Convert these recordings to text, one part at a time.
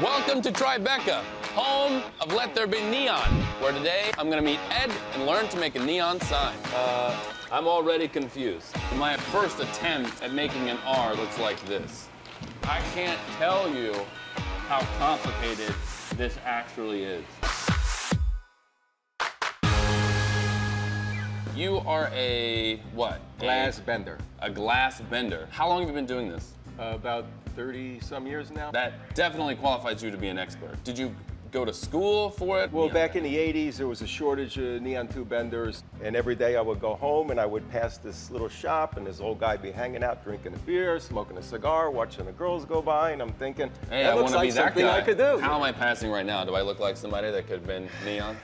Welcome to Tribeca, home of Let There Be Neon, where today I'm gonna meet Ed and learn to make a neon sign. I'm already confused. My first attempt at making an R looks like this. I can't tell you how complicated this actually is. You are a, what? Glass bender. A glass bender. How long have you been doing this? About 30-some years now. That definitely qualifies you to be an expert. Did you go to school for it? Well, back in the 80s, there was a shortage of neon tube benders, and every day I would go home and I would pass this little shop, and this old guy would be hanging out, drinking a beer, smoking a cigar, watching the girls go by, and I'm thinking, hey, that I looks want to like be that something guy. I could do. How am I passing right now? Do I look like somebody that could have been neon?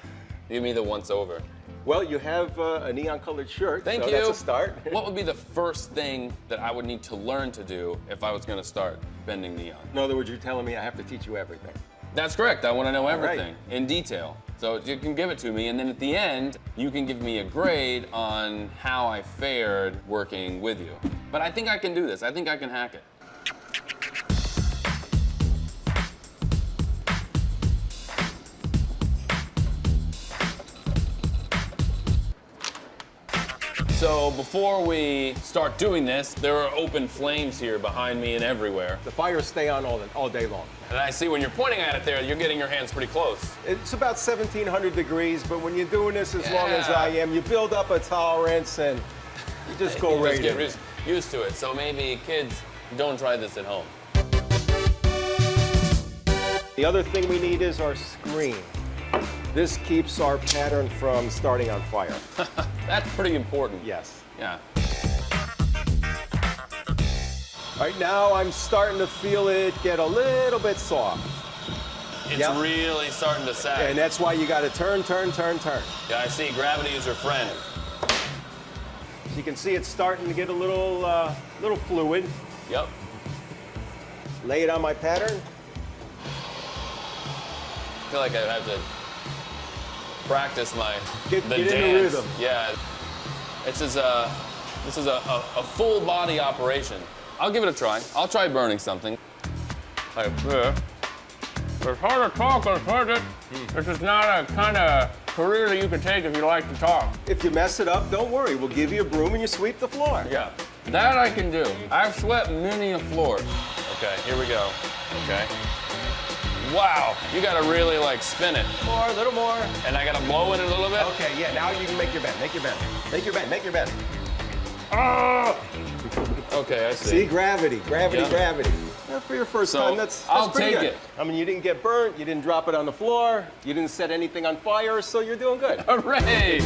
Give me the once over. Well, you have a neon-colored shirt, Thank so you. that's a start. What would be the first thing that I would need to learn to do if I was going to start bending neon? In other words, you're telling me I have to teach you everything. That's correct. I want to know everything right. in detail. So you can give it to me, and then at the end, you can give me a grade on how I fared working with you. But I think I can do this. I think I can hack it. So before we start doing this, there are open flames here behind me and everywhere. The fires stay on all day long. And I see when you're pointing at it there, you're getting your hands pretty close. It's about 1,700 degrees, but when you're doing this as long as Yeah. I am, you build up a tolerance and you just go right Just in. get used to it. So maybe kids, don't try this at home. The other thing we need is our screen. This keeps our pattern from starting on fire. That's pretty important. Yes. Yeah. Right now, I'm starting to feel it get a little bit soft. It's Yep. really starting to sag. And that's why you got to turn, turn, turn, turn. Yeah, I see. Gravity is your friend. So you can see it's starting to get a little fluid. Yep. Lay it on my pattern. I feel like I have to practice the Get in dance. the rhythm. Yeah. This is a full body operation. I'll give it a try. I'll try burning something. Like, it's hard to talk, I've heard it. This is not a kind of career that you can take if you like to talk. If you mess it up, don't worry. We'll give you a broom and you sweep the floor. Yeah, that I can do. I've swept many a floor. Okay, here we go. Okay. Wow, you gotta really like spin it. More, a little more. And I gotta blow in it a little bit? Okay, yeah, now you can make your bend, make your bend. Make your bend, make your bend. Oh! Okay, I see. See, gravity, gravity, Yeah. gravity. For your first So, time, that's I'll pretty take good. it. I mean, you didn't get burnt, you didn't drop it on the floor, you didn't set anything on fire, so you're doing good. Hooray!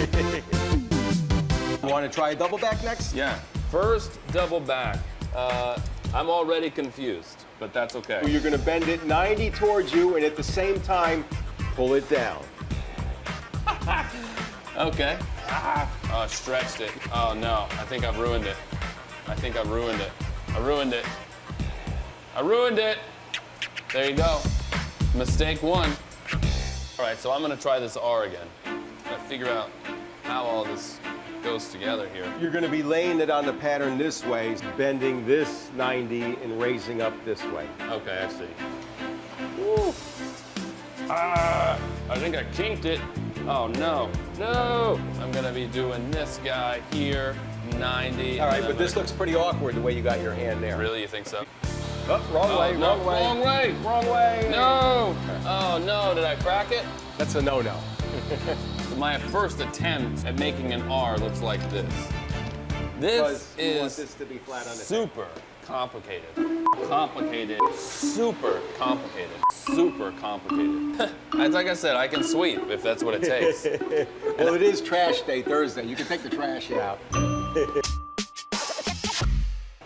You want to try a double back next? Yeah, first double back. I'm already confused, but that's okay. You're going to bend it 90 towards you, and at the same time, pull it down. Okay. Oh, stretched it. Oh no, I think I've ruined it. I think I've ruined it. I ruined it. I ruined it. There you go. Mistake one. All right, so I'm gonna try this R again. Gotta figure out how all this goes together here. You're going to be laying it on the pattern this way, bending this 90 and raising up this way. Okay, I see. Woo. I think I kinked it. Oh no, no! I'm gonna be doing this guy here, 90. All right, and but I'm this gonna- looks pretty awkward the way you got your hand there. Really, you think so? Oh, wrong way, no, wrong way. wrong way. Wrong way. No! Oh no, did I crack it? That's a no-no. My first attempt at making an R looks like this. This Because you want is this to be flat on the super complicated. Complicated, super complicated, super complicated. It's like I said, I can sweep if that's what it takes. Well, it is trash day Thursday. You can take the trash out.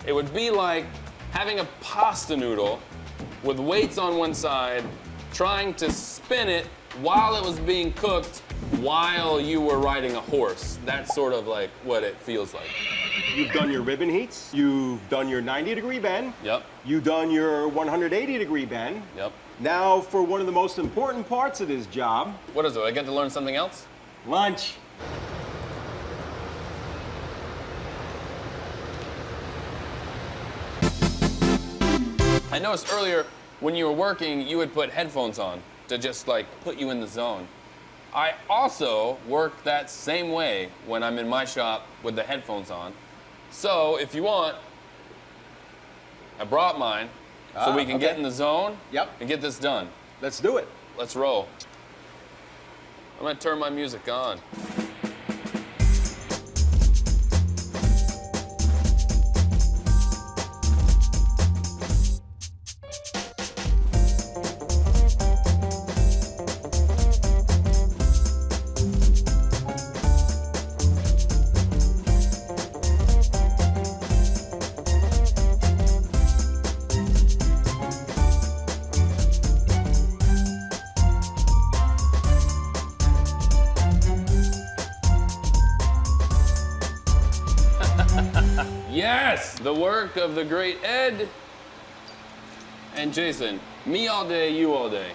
It would be like having a pasta noodle with weights on one side, trying to spin it while it was being cooked while you were riding a horse. That's sort of like what it feels like. You've done your ribbon heats. You've done your 90-degree bend. Yep, You've done your 180-degree bend. yep. Now, for one of the most important parts of this job, What is it? I get to learn something else? lunch. I noticed earlier when you were working, you would put headphones on to just like put you in the zone. I also work that same way when I'm in my shop with the headphones on. So if you want, I brought mine so we can get in the zone and get this done. Let's do it. Let's roll. I'm gonna turn my music on. Yes! The work of the great Ed and Jason. Me all day, you all day.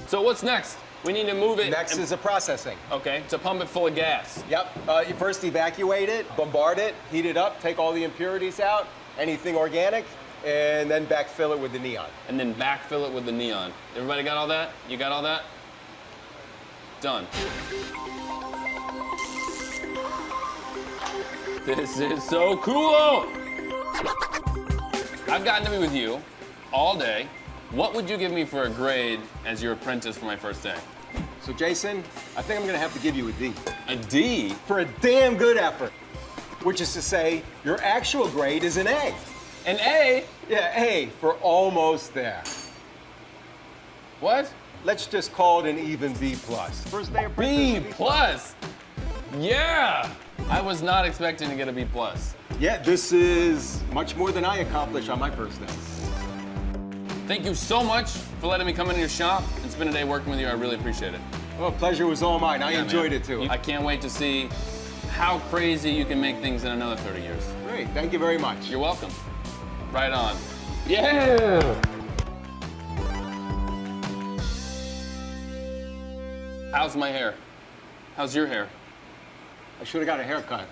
So what's next? We need to move it. Next is the processing. Okay, to pump it full of gas. Yep. You first evacuate it, bombard it, heat it up, take all the impurities out, anything organic, and then backfill it with the neon. And then backfill it with the neon. Everybody got all that? You got all that? Done. This is so cool! I've gotten to be with you all day. What would you give me for a grade as your apprentice for my first day? So Jason, I think I'm gonna have to give you a D. A D? For a damn good effort. Which is to say, your actual grade is an A. An A? Yeah, A, for almost there. What? Let's just call it an even B plus. First day B apprentice. plus? Yeah! I was not expecting to get a B plus. Yeah, this is much more than I accomplished on my first day. Thank you so much for letting me come into your shop and spend a day working with you. I really appreciate it. Well, pleasure was all mine. I Yeah, enjoyed man. it too. I can't wait to see how crazy you can make things in another 30 years. Great, thank you very much. You're welcome. Right on. Yeah! How's my hair? How's your hair? I should have got a haircut.